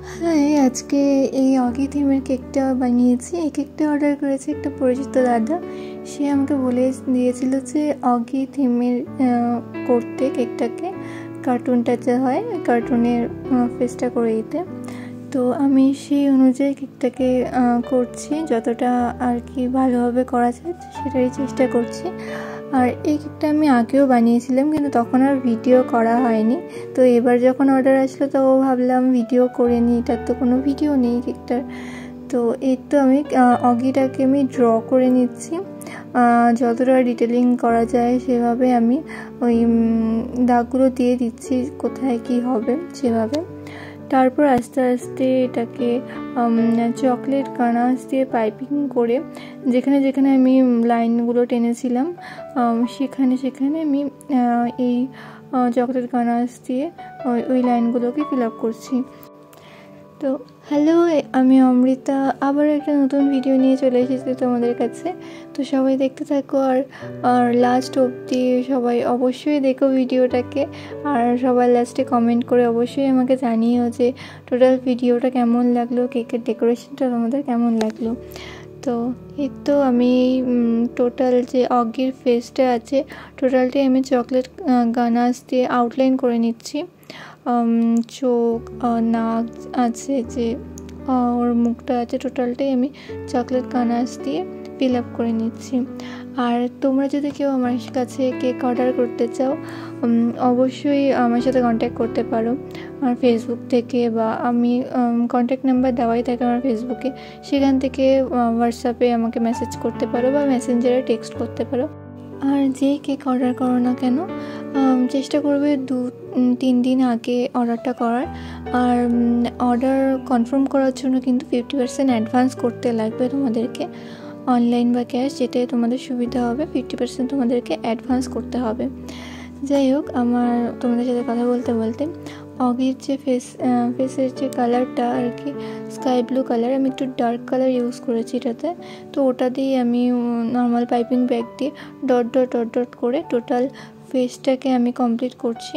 হ্যাঁ, আজকে এই অগি থিমের কেকটা বানিয়েছি। এই কেকটা অর্ডার করেছে একটা পরিচিত দাদা। সে আমাকে বলে দিয়েছিল যে অগি থিমের করতে কেকটাকে কার্টুন টাচে হয়, কার্টুনের ফেসটা করে দিতে। তো আমি সেই অনুযায়ী কেকটাকে করছি, যতটা আর কি ভালোভাবে করা যায় সেটারই চেষ্টা করছি। আর এই কেকটা আমি আগেও বানিয়েছিলাম, কিন্তু তখন আর ভিডিও করা হয়নি। তো এবার যখন অর্ডার আসলো তো ভাবলাম ভিডিও করে নিই, এটার তো কোনো ভিডিও নেই কেকটার। তো এই তো আমি অগিটাকে আমি ড্র করে নিচ্ছি, যতটা ডিটেলিং করা যায় সেভাবে আমি ওই দাগগুলো দিয়ে দিচ্ছি কোথায় কি হবে সেভাবে। তারপর আস্তে আস্তে এটাকে চকলেট গানাশ দিয়ে পাইপিং করে যেখানে যেখানে আমি লাইনগুলো টেনেছিলাম সেখানে সেখানে আমি এই চকলেট গানাশ দিয়ে ওই লাইনগুলোকে ফিল আপ করছি। তো হ্যালো, আমি অমৃতা আবার একটা নতুন ভিডিও নিয়ে চলে এসেছি তোমাদের কাছে। তো সবাই দেখতে থাকো আর লাস্ট অবধি সবাই অবশ্যই দেখো ভিডিওটাকে। আর সবাই লাস্টে কমেন্ট করে অবশ্যই আমাকে জানিও যে টোটাল ভিডিওটা কেমন লাগলো, কেকের ডেকোরেশনটা তোমাদের কেমন লাগলো। তো এই তো আমি টোটাল যে অগির ফেসটা আছে টোটালটাই আমি চকলেট গানাশ দিয়ে আউটলাইন করে নিচ্ছি। চোখ, নাক আছে, যে ওর মুখটা আছে, টোটালটাই আমি চকলেট গানাশ দিয়ে ফিল আপ করে নিচ্ছি। আর তোমরা যদি কেউ আমার কাছে কেক অর্ডার করতে চাও অবশ্যই আমার সাথে কন্ট্যাক্ট করতে পারো আমার ফেসবুক থেকে, বা আমি কন্ট্যাক্ট নাম্বার দেওয়াই থাকে আমার ফেসবুকে, সেখান থেকে হোয়াটসঅ্যাপে আমাকে মেসেজ করতে পারো বা মেসেঞ্জারে টেক্সট করতে পারো। আর যেই কেক অর্ডার করো না কেন চেষ্টা করবে 2-3 দিন আগে অর্ডারটা করার। আর অর্ডার কনফার্ম করার জন্য কিন্তু 50% অ্যাডভান্স করতে লাগবে তোমাদেরকে, অনলাইন বা ক্যাশ যেটাই তোমাদের সুবিধা হবে 50% তোমাদেরকে অ্যাডভান্স করতে হবে। যাই হোক, আমার তোমাদের সাথে কথা বলতে বলতে অগির যে ফেসের যে কালারটা আর কি স্কাই ব্লু কালার, আমি একটু ডার্ক কালার ইউজ করেছি এটাতে। তো ওটা দিয়ে আমি নর্মাল পাইপিং ব্যাগ দিয়ে ডট ডট ডট ডট করে টোটাল ফেসটাকে আমি কমপ্লিট করছি।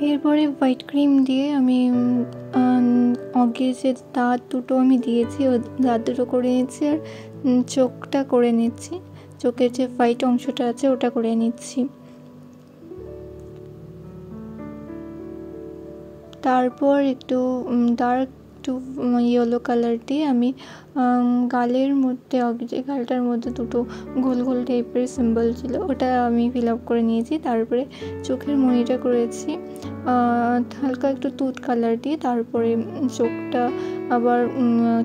এরপরে হোয়াইট ক্রিম দিয়ে আমি অগির যে দাঁত দুটো আমি দিয়েছি ও দাঁত দুটো করে নিচ্ছি, আর চোখটা করে নিচ্ছি, চোখের যে হোয়াইট অংশটা আছে ওটা করে নিচ্ছি। তারপর একটু ডার্ক একটু ইয়েলো কালার দিয়ে আমি গালের মধ্যে যে গালটার মধ্যে দুটো গোল গোল টাইপের সিম্বল ছিল ওটা আমি ফিল আপ করে নিয়েছি। তারপরে চোখের মণিটা করেছি হালকা একটু তুঁত কালার দিয়ে, তারপরে চোখটা আবার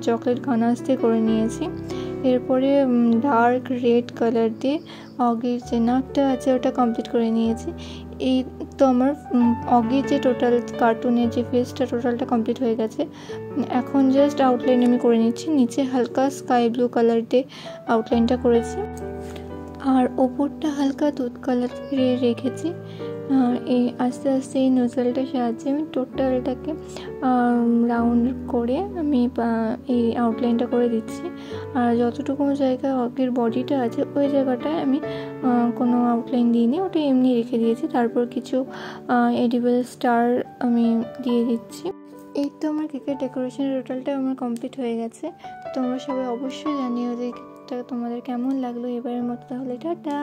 চকলেট গানাশ দিয়ে করে নিয়েছি। এরপরে ডার্ক রেড কালার দিয়ে অগির যে নাকটা আছে ওটা কমপ্লিট করে নিয়েছি। এই তো আমার অগির যে টোটাল কার্টুনের যে ফেসটা টোটালটা কমপ্লিট হয়ে গেছে। এখন জাস্ট আউটলাইন আমি করে নিচ্ছি, নিচে হালকা স্কাই ব্লু কালার দিয়ে আউটলাইনটা করেছি, আর ওপরটা হালকা দুধ কালার রেখেছি। এই আস্তে আস্তে এই নোজেলটার সাহায্যে আমি টোটালটাকে রাউন্ড করে আমি এই আউটলাইনটা করে দিচ্ছি। আর যতটুকু জায়গায় অগির বডিটা আছে ওই জায়গাটায় আমি কোনো আউটলাইন দিইনি, ওটা এমনি রেখে দিয়েছি। তারপর কিছু এডিবল স্টার আমি দিয়ে দিচ্ছি। এই তো আমার কেকের ডেকোরেশনের টোটালটা আমার কমপ্লিট হয়ে গেছে। তোমরা সবাই অবশ্যই জানিও যে কেকটা তোমাদের কেমন লাগলো এবারের মতো। তাহলে টাটা।